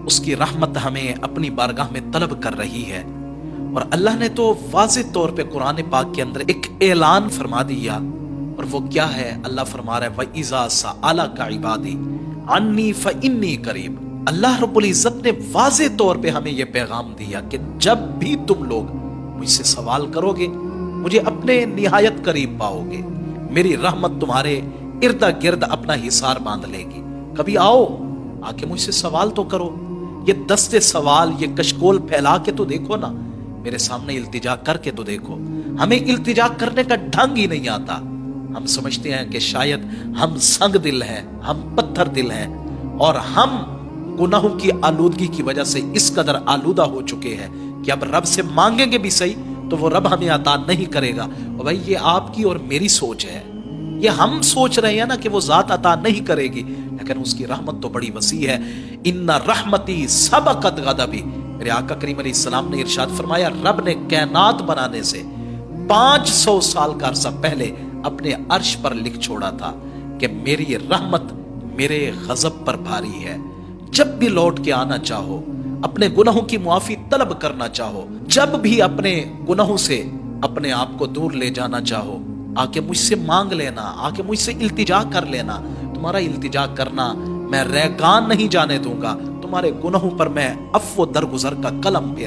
اس کی رحمت ہمیں اپنی بارگاہ میں طلب کر رہی ہے۔ اور اللہ نے تو واضح طور پہ قرآن پاک کے اندر ایک اعلان فرما دیا، اور وہ کیا ہے؟ اللہ فرما رہا ہے وَإِذَا سَأَلَكَ عِبَادِي عَنِّي فَإِنِّي قَرِيبٌ۔ اللہ رب العزت نے واضح طور پہ ہمیں یہ پیغام دیا کہ جب بھی تم لوگ مجھ سے سوال کرو گے، مجھے اپنے نہایت قریب پاؤ گے، میری رحمت تمہارے ارد گرد اپنا حصار باندھ لے گی۔ کبھی آؤ، آ کے مجھ سے سوال تو کرو، یہ دستے سوال، یہ کشکول پھیلا کے تو دیکھو نا، میرے سامنے التجا کر کے تو دیکھو۔ ہمیں التجا کرنے کا ڈھنگ ہی نہیں آتا، ہم سمجھتے ہیں کہ شاید ہم سنگ دل ہیں، ہم پتھر دل ہیں، اور ہم گناہوں کی آلودگی کی وجہ سے اس قدر آلودہ ہو چکے ہیں کہ اب رب سے مانگیں گے بھی صحیح تو وہ رب ہمیں عطا نہیں کرے گا۔ اور بھائی یہ آپ کی اور میری سوچ ہے، یہ ہم سوچ رہے ہیں نا کہ وہ ذات عطا نہیں کرے گی، لیکن اس کی رحمت تو بڑی وسیع ہے۔ ان رحمتی سبقت غضبی، میرے آقا کریم علیہ السلام نے ارشاد فرمایا رب نے کائنات بنانے سے 500 سال کا عرصہ پہلے اپنے عرش پر لکھ چھوڑا تھا کہ میری رحمت میرے غضب پر بھاری ہے۔ جب بھی لوٹ کے آنا چاہو، اپنے گناہوں کی معافی طلب کرنا چاہو، جب بھی اپنے گناہوں سے اپنے آپ کو دور لے جانا چاہو، آ کے مجھ سے مانگ لینا، آ کے مجھ سے التجا کر لینا۔ تمہارا التجا کرنا میں ریگان نہیں جانے دوں گا، تمہارے گناہوں پر میں عفو درگزر کا قلم پہ